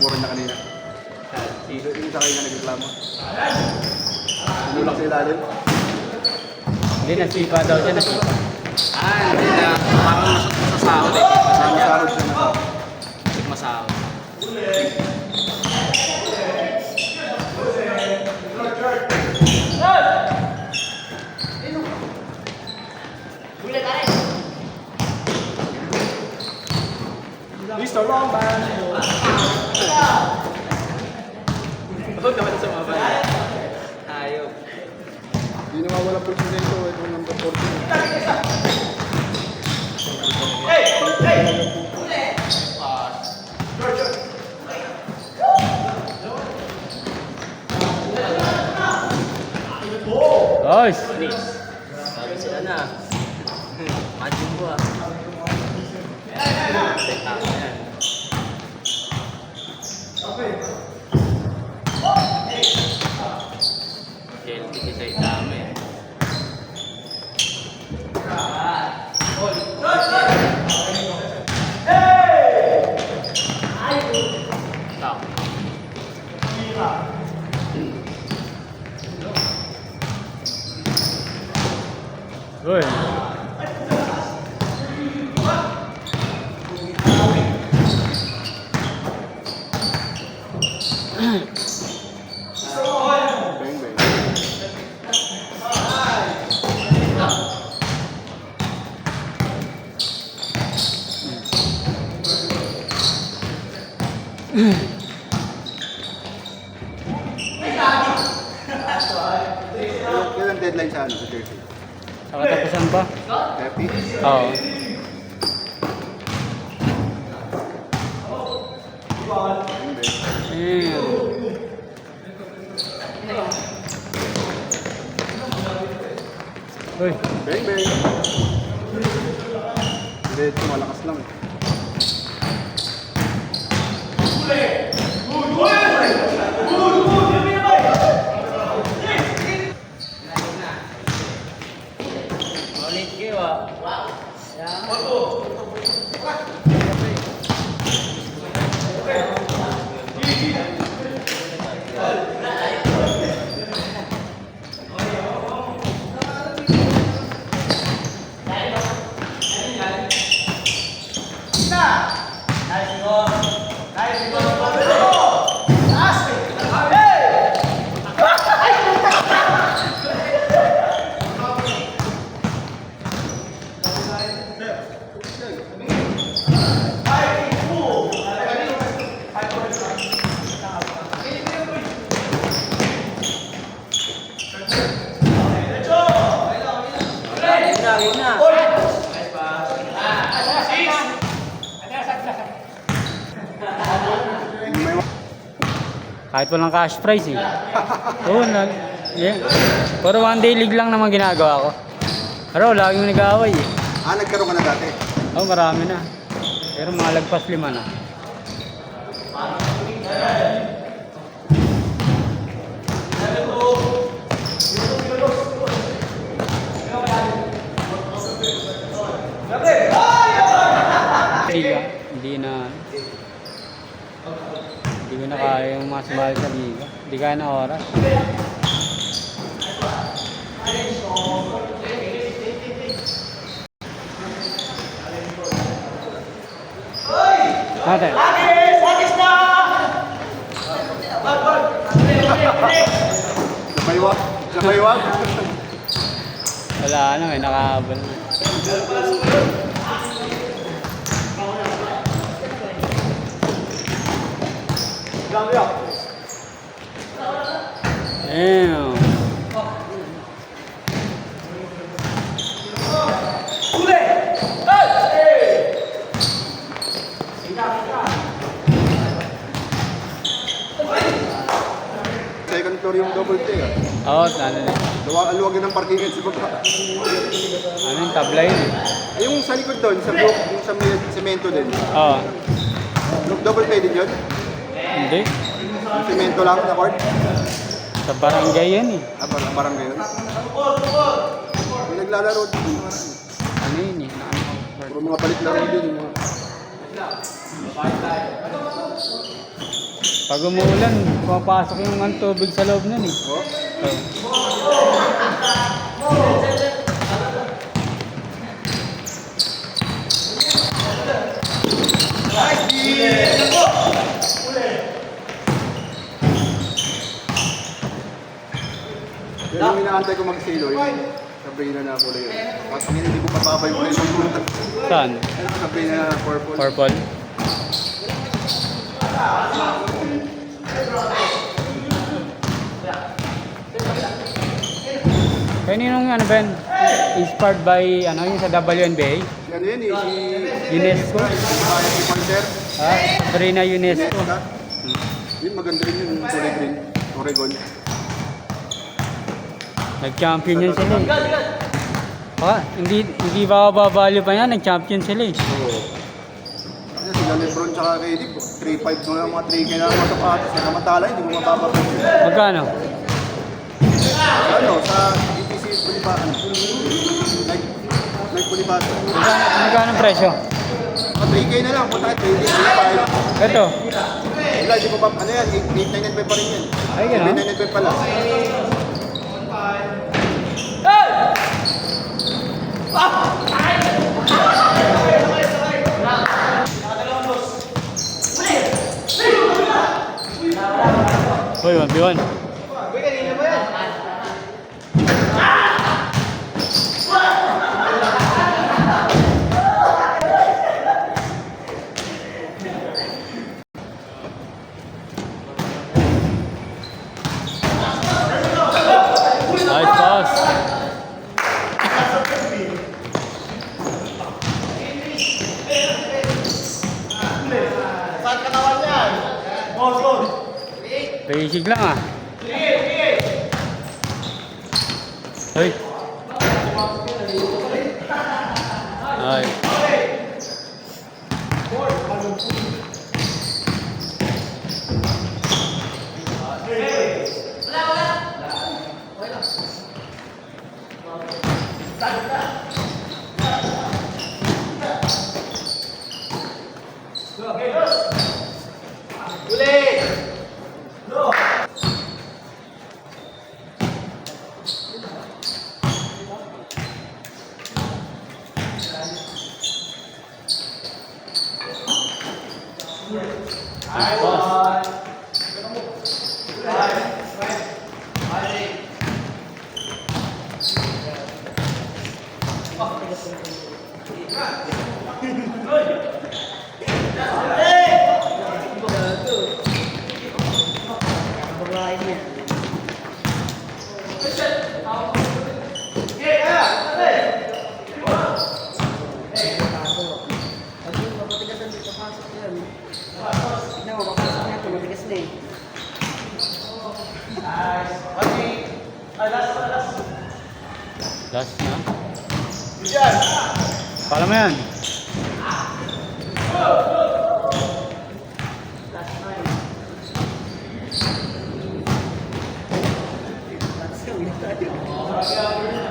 kuran niya kanina. Yung isa kayo na nagreklamo. Sinulak sa ilalim. Hindi, nasipa daw siya, nasipa. Hindi na. Parang masahod eh. Masahod siya na. Masahod. Mr. Roman! Huwag naman sa mga bala. Ayaw. Hindi nawawala presidente ito number 14. Guys! Sabi sila na. Majin ko ah. Set up yan. Guilty sa itama eh. Stop. Uy! Bang, bang. Kailan deadline sa ano, sa jersey? Sa katapusan ba? Happy? Oo. Bang, bang. Uy! Bang, bang. Hindi, ito malakas lang eh. Ulit kayo ah. Yun na. Kahit walang cash prize eh. Oo, puro one day league lang naman ginagawa ko. Pero laging nag-aaway eh. Nagkaroon ka na dati? Oo, marami na. Pero mga lagpas 5 na. Hindi ko na kaya yung mas mahal sa liga. Hindi kaya na oras. Natin. Sabaywag? Sabaywag? Wala na, may nakahabol na. Damn. Second floor yung double T ah. Oo, ano na. Aluwagin ng parkingan sa baba. Ano yung tabla yun eh. Yung sa likod doon, sa blue, yung sa semento din. Oo. Double pay din yun? Hindi. Yung semento lang na court? Sa barangay yan eh. Parang ngayon. May naglalaro din yung mga Ano yun eh. puro mga palit laro din yung mga Pag umuulan, pumapasok yung ang tubig sa loob nun eh. Oh. Oh. Yan yung inaantay ko mag-silo, yung Sabrina na kulay yun. Kasi hindi ko papabay ko yung sunod. Saan? Sabrina na purple. Purple? Kaninong ano ba yan? Inspired by ano yung sa WNBA? Si ano yan eh, si... UNESCO? Si Pointer. Sabrina UNESCO. Yun, maganda rin yun, kulay green. Oregon. Nag-champion yun sila eh. Baka, hindi ba babalyo pa yan? Nag-champion sila eh. Oo. Kasi sila Lebron tsaka KD, 3-5 mo lang mga 3K na mga sapatos. Nakamantala, hindi mo mapapapag. Magkano? Ano, sa ETC Pulipasan. Like Pulipasan. Magkano ang presyo? Mga 3K na lang, punta ka 3K, 3-5. Ito. Wala, hindi mo pa, ano yan, 8,995 pa rin yan. Ay, gano'n? 8,995 pala. Uy, 1v1. Nice pass. Basic lang ah. Hoy. Ay. Last na. Pala mo yan. Let's go.